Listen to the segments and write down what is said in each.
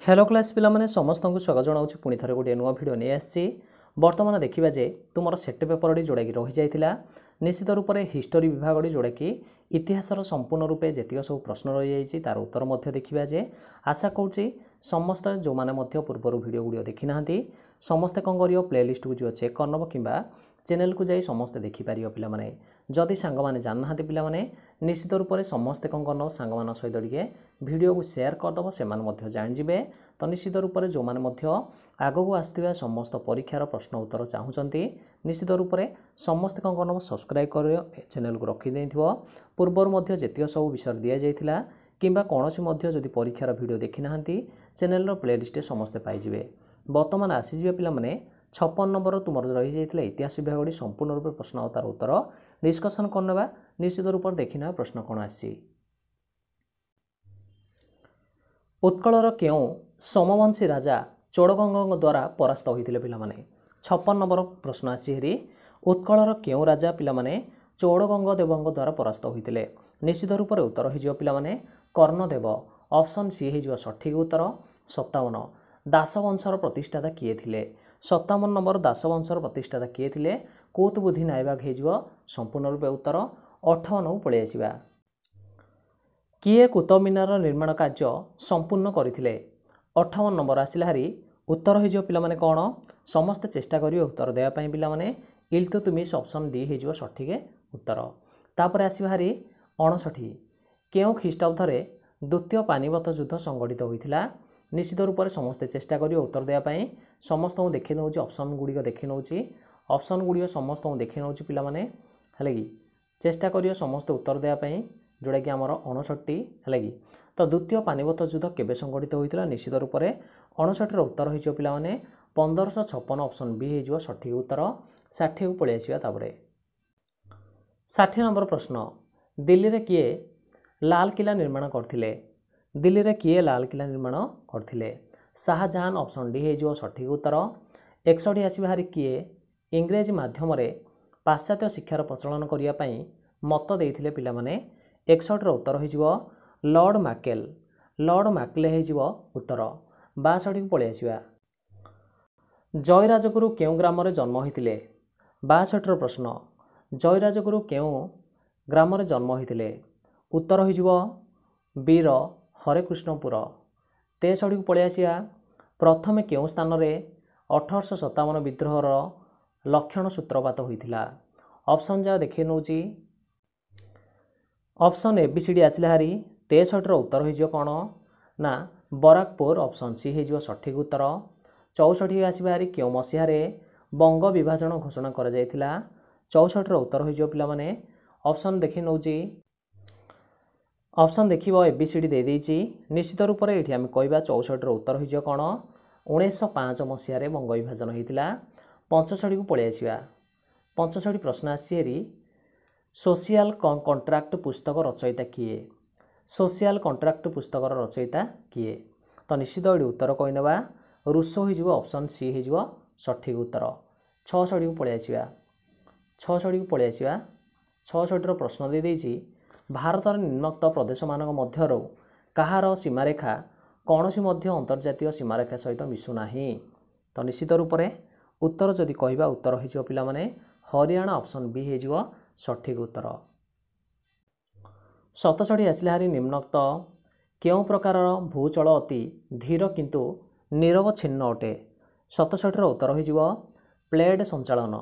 Hello class पिला माने समस्त को स्वागत जनाऊँ पुणी थे गोटे नुआ भिड नहीं आसी बर्तमान देखा जे तुम सेट पेपर जोड़ा कि रही जाता निश्चित रूप से हिस्टोरी विभाग जोड़ा कि इतिहासर संपूर्ण रूपे जी सब प्रश्न रही जाइए तार उत्तर देखा जे आशा करुँच समस्त जो मैंने पूर्वर भिड गुड़ देखी ना समस्ते कौन कर प्लेलिस्ट को जो चेक करनब कि चैनल को जाई समस्ते देखिपर पे जदि सांग मैंने जानना पे निश्चित रूप से समस्ते कौन करनब सांग सहित टे भिडियो को शेयर करदब से जाणिजे तो निश्चित रूप से जो मैंने आगक आसुवा समस्त परीक्षार प्रश्न उत्तर चाहूँगी निश्चित रूप से समस्ते कौन करनब सब्सक्राइब कर चैनल को रखिदे पूर्वर जितक सब विषय दि जाता कि कौन जदि परीक्षार भिडियो देखी ना चैनल प्लेलिस्ट समस्ते पाइबे बर्तमान आसीजे पे 56 नंबर तुम रही जाता इतिहास विभाग संपूर्ण रूप प्रश्न और तार उत्तर डिस्कसन करने निश्चित रूप से देखना प्रश्न कौन आसी उत्कलर क्यों सोमवंशी राजा चोड़गंगा द्वारा परास्त होते पे 56 नंबर प्रश्न आसी उत्कलर क्यों राजा पे चोड़गंगा देव द्वारा परास्त होते निश्चित रूप से उत्तर हो पे कर्णदेव ऑप्शन सी हो सठिक उत्तर 57 दासवंशर प्रतिष्ठाता किए थे 57 नंबर दासवंशर प्रतिष्ठाता किए थे कौतुबुद्धि नायबाग हो संपूर्ण रूपे उत्तर 58 को पलि आसवा किए कुतुब मीनार निर्माण कार्य संपूर्ण करथिले 58 नंबर आसिला हारी उत्तर हो पे कौन समस्ते चेष्टा करेंगे उत्तर देवाई पे इल्तुतमिश ऑप्शन डी हो सठिक उत्तर तापर आसवा हारी 59 क्यों ख्रीष्टाब्दे द्वितीय पानीपत युद्ध संगठित होता निश्चित रूप से समस्ते चेष्टा करेंगे उत्तर देवाई समस्त को देखी नौ ऑप्शन गुड़िक देखी नौ ऑप्शन गुड़िक समस्त को देखी नौ पे है कि चेष्टा करियो समस्त उत्तर देवाई जोड़ा कि आमर 59 है कि तो द्वितीय पानीपत युद्ध केबे संगठित होता निश्चित रूप से 59 उत्तर हो पे 1556 ऑप्शन बी हो सठिक उत्तर 60 को पलि आसवा 60 नंबर प्रश्न दिल्ली रे किए लाल किला निर्माण करथिले दिल्ली रे किए लाल किला निर्माण करथिले शाहजहां ऑप्शन डी हो सठिक उत्तर 61 आसवा हारी किए इंग्रेजी माध्यम पाश्चात्य शिक्षार प्रचलन करने मत देते पिलाने 61 उत्तर हो लॉर्ड मैकेले हो उत्तर 62 को पलि आसवा जयराजगुरु केउं ग्राम जन्म होते 62 प्रश्न जयराजगुरु केउं ग्राम जन्म होते उत्तर हो वीर हरेकृष्णपुर 63 को पलि आसवा प्रथमे केउं स्थान रे 1857 विद्रोहर लक्षण सूत्रपात होता ऑप्शन जा देखिए नौ ऑप्शन एबीसीडी आसला हारी 63 उत्तर हो कौन ना बराकपुर ऑप्शन सी हो सठिक उत्तर 64 आसवा हारी क्यों मसीह बंग विभाजन घोषणा कर 64 उत्तर हो पे ऑप्शन देखी नौ ऑप्शन देख एबीसीडी दे देछि निश्चित रूप से ये आम कह 64 उत्तर हो कौन 1905 मसीह बंग विभाजन होता 65 को पलि आसवा 65 प्रश्न आसी सोशियल कॉन्ट्रैक्ट पुस्तक रचयिता किए सोशियल कॉन्ट्रैक्ट पुस्तक रचयिता किए तो निश्चित ये उत्तर कहीना रुसो हो ऑप्शन सी हो सठिक उत्तर 66 को पलि आसवा 66 को पलि आसवा 66 प्रश्न दे देछि भारतर निम्नोक्त प्रदेश मान मध्यरु कहार सीमारेखा कौन सी अंतर्जातीय सीमारेखा सहित मिशुना तो निश्चित रूप से उत्तर जदि कहवा उत्तर हो पे हरियाणा ऑप्शन बी हो सठिक उत्तर 67 आसला हारी निम्नोक्त केउं प्रकार भूचल अति धीर किंतु निरवच्छिन्न अटे 67 उत्तर हो प्लेट संचालन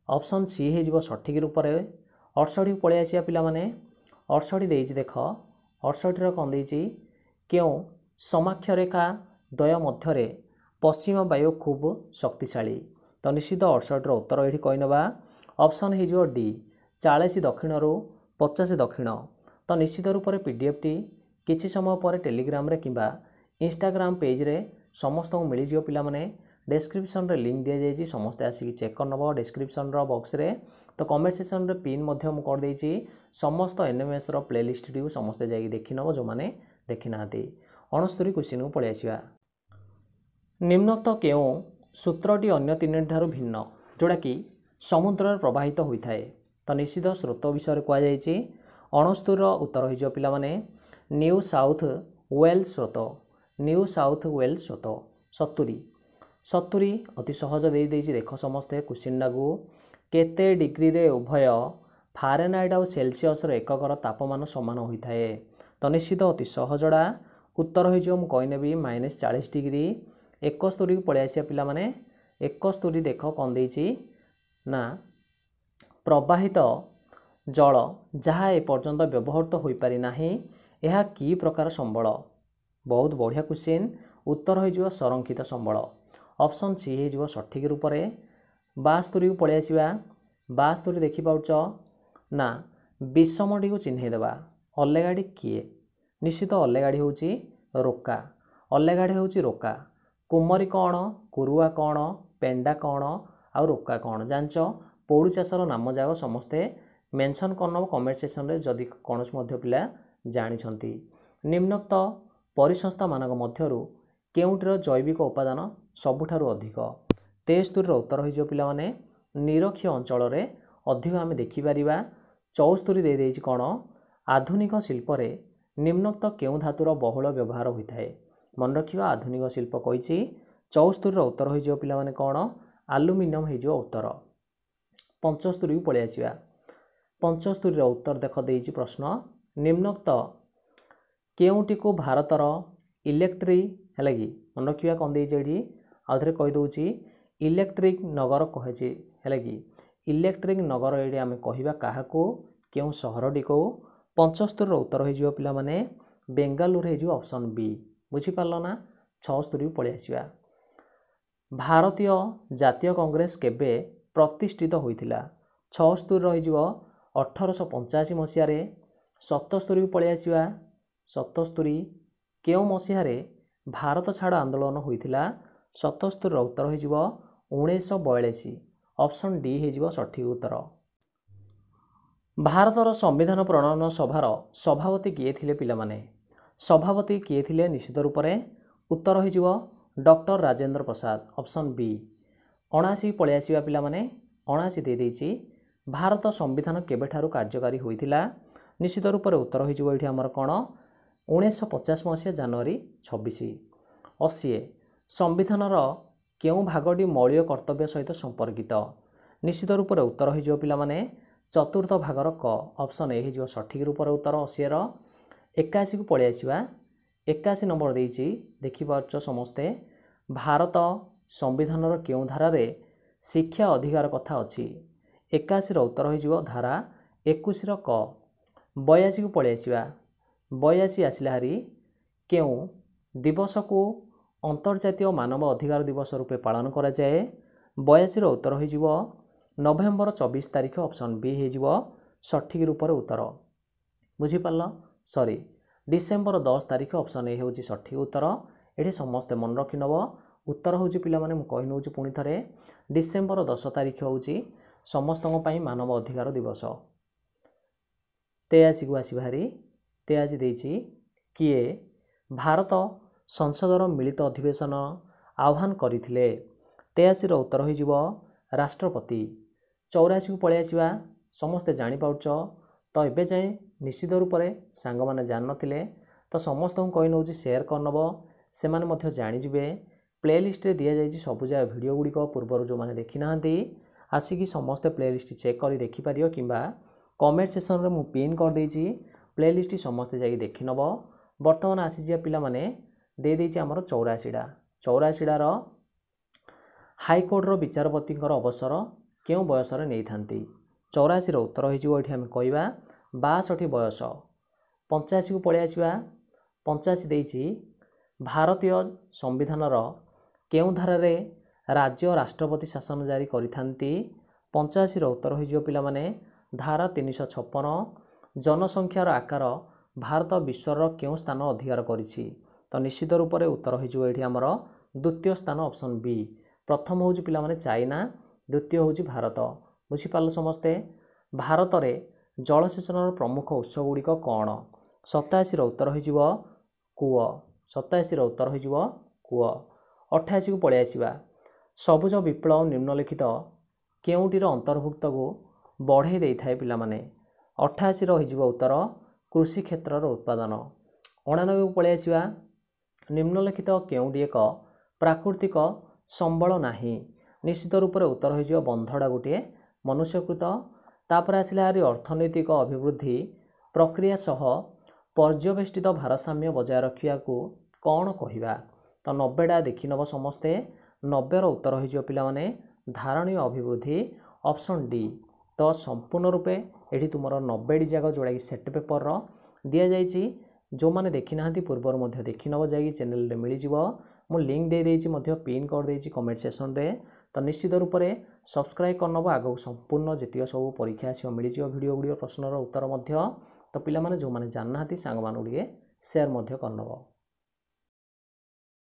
ऑप्शन सी हो सठिक रूप से 68 को पलि आसिया पिलाने 68 देछि देख 68 कौन देछि क्यों समाक्षरेखा द्वय मध्य पश्चिम वायु खूब शक्तिशाली तो निश्चित 68 उत्तर ये कहीना ऑप्शन हो डी 40 दक्षिण रु 50 दक्षिण तो निश्चित रूप से पीडीएफ टी किछि समय पर टेलीग्राम रे किंबा इंस्टाग्राम पेज रे समस्त को मिल जियो पिलाने डिस्क्रिप्शन रे लिंक दि जाइए समस्ते आसिक चेक करनब डिस्क्रिप्शन रो बॉक्स रे तो कमेंट सेक्शन रे पिन मध्य मु कर देछि समस्त एनएमएस रो प्लेलिस्ट टी समस्ते जाई देखि नब जो माने देखि नाहांती 69 क्वेश्चन को पलि आसिबा निम्नोक्त केउं सूत्रटी अन्य तीन ठारू भिन्न जोड़ा कि समुद्र प्रवाहित होता है तो निश्चित स्रोत विषय कहुई 69 उत्तर हो पे न्यू साउथ वेल्स स्रोत न्यू साउथ वेल्स स्वत 70 अति सहज दे देइछि देख समस्ते क्वेश्चन डाकू केते डिग्री रे उभय फारेनहाइट आउ सेल्सियस एककर तापमान समान होता है तो निश्चित अति सहजड़ा उत्तर हो कहीनेबी -40 डिग्री 71 को पलि आसिया पिला माने 71 देख कौन देइछि ना प्रवाहित जल जहाँ एपर्यंत व्यवहृत हो पारि नाही यह कि प्रकार संबल बहुत बढ़िया क्वेश्चन उत्तर हो संरक्षित संबल ऑप्शन सी हो सठिक रूप से 72 को पलि आसिबा 72 देखि पाउच ना विषमटी को चिन्हैदेवा अल्लेगाड़ी किए निश्चित अल्लेगाड़ी होची रोका अल्लेगाड़ी होची रोका कुमरी कौन कुरुआ कौन पेंडा कौन आउ रोका कौन जांच पौड़ू चाषर नाम जाक समस्ते मेंशन करनब कमेंट सेक्शन रे जदि कौन पिला जानी निम्नोक्त परिसंस्था मानक मध्यरु केउंटर जैविक उपादान सबुठारु अधिक 73 उत्तर हो पिला माने निरक्षीय अंचल रे अधिक आम देखिपर 74 दे देइछि कौन आधुनिक शिल्प रे निम्नोक्त केउं धातुर बहुल व्यवहार होता है मन रखिबा आधुनिक शिल्प कहिछि 74 उत्तर हो पिला माने कौन आलुमिनियम हो उत्तर 75 को पलि आसिबा 75 उत्तर देख देइछि प्रश्न निम्नोक्त केउंटी को भारतर इलेक्ट्रिक है कि मन रखिबा कौन देइछि एठी आउ थरे कहि दउछि इलेक्ट्रिक नगर कहे है कि इलेक्ट्रिक नगर ये आम कहवा क्या क्यों सहरटी को 75 उत्तर हो पिला माने बेंगालुरु हो ऑप्शन बी बुझीपार ना 76 को पलि आसिबा भारतीय जातीय कांग्रेस केबे प्रतिष्ठित होइतिला 76 रहिजिवो 1885 मसीह 77 को पलि आसिबा 77 केउ मसीह भारत छाड़ आंदोलन होइतिला 77 उत्तर हो 1942 ऑप्शन डी हो सठिक उत्तर भारतर संविधान प्रणयन सभार सभापति किए थिले पिला माने सभापति किए थिले निश्चित रूप से उत्तर हो doctor Rajendra Prasad option B 79 पलि आसिबा पिला माने 79 दे देइछि भारत संविधान केबेठारु कार्यकारी होइतिला निश्चित रूप से उत्तर हो एठी हमर कोन 1950 मसीहा जनवरी 26 80 संविधानर केउं भागटी मौलिक कर्तव्य सहित संपर्कित निश्चित रूप से उत्तर हो पिला माने चतुर्थ भागर क ऑप्शन ए हो सठिक रूप से उत्तर 80 81 को पलि आसिबा 81 नंबर देइछि देखि पारछ समस्ते भारत संविधानर केउं धारारे शिक्षा अधिकार कथा अछि 81 उत्तर हो धारा 21 क 82 को पलि आसिबा 82 आसिला हारी केउं दिवस को अंतर्जातीय मानव अधिकार दिवस रूपे पालन करा जाए 82 उत्तर हो नवेम्बर 24 तारिख ऑप्शन बी हो सठिक रूप से उत्तर बुझीपार सॉरी डिसेम्बर 10 तारिख ऑप्शन ए होची सठिक उत्तर ये समस्ते मन रखि नब उत्तर होची पिला माने मु कहि नउची पुणी थरे डिसेम्बर 10 तारिख होची समस्तों पई मानव अधिकार दिवस 83 को आसी भारी 83 देइछि किए भारत संसदर मिलित अधिवेशन आह्वान करथिले 83 उत्तर हो राष्ट्रपति 84 को पलि आसिबा समस्ते जानि पाउछ तो एबे जाए निश्चित रूप से सांग माने जान नथिले तो समस्त को कहि नउछि शेयर करनब से माने मध्य जानि जिवे प्लेलिस्ट रे दिया जाइछि सबु जा वीडियो गुडी को पूर्व जो माने देखि नाहंती आसिकी समस्त प्लेलिस्ट चेक करी देखि पारियो किंबा कमेंट सेक्शन रे मु पिन कर देइछि प्लेलिस्ट समस्त जाई देखि नब वर्तमान आसी जे पिला माने दे देइछि हमर 84 रो हाईकोर्ट रो विचारपति अवसर केउ बयस रे नै थांती 84 रो उत्तर होइजिवो एठी हम कहबा 62 बयस 85 को पलि आसिबा 85 देइछि भारतीय संविधानर केउ धारारे राज्य राष्ट्रपति शासन जारी करिथांती 85 रो उत्तर होइजिवो पिला माने धारा 356 जनसंख्यार आकार भारत विश्वर केउ स्थान अधिकार करिछि तो निश्चित रूप से उत्तर होइजिवो एठी हमर द्वितीय स्थान ऑप्शन बी प्रथम होउछि पिला माने चाइना द्वितीय होउछि भारत बुझी पाल समस्ते भारत रे जलसेचन प्रमुख उत्स गुड़िक कौन 87 उत्तर हो कूଅ 87 उत्तर हो कूଅ 88 को पलि आसिबा सबुज विप्लव निम्नलिखित केउंटीर अंतर्भुक्त को बढ़े देई थाए पिला माने 88 हो उत्तर कृषि क्षेत्र उत्पादन 89 को पलि आसिबा निम्नलिखित केउंडी एक प्राकृतिक संबल नाही निश्चित रूप से उत्तर हो बंधटा गोटे मनुष्यकृत तापर आसला अर्थनैतिक अभिवृद्धि प्रक्रिया सह पर्यवेष्टित भारसाम्य बजाय रखा कौन कहवा तो 90टा देखिनब समस्ते 90 उत्तर हो पाने धारणीय अभिवृद्धि ऑप्शन डी। तो संपूर्ण रूपे ये तुम 90टी जाक जोड़ा कि सेट पेपर दि जाइए जो मैंने देखी ना पूर्वर मध्य देखिनब जा चैनल रे मिल जाव मु लिंक दे देइछि पिन कर देइछि कमेंट सेक्शन रे। तो निश्चित रूप से सब्सक्राइब करनब आगो संपूर्ण जितिक सब परीक्षा आसी मिल वीडियो गुड़िक प्रश्नर उत्तर तो पिला माने जो माने जानना सांग मान शेयर करनब।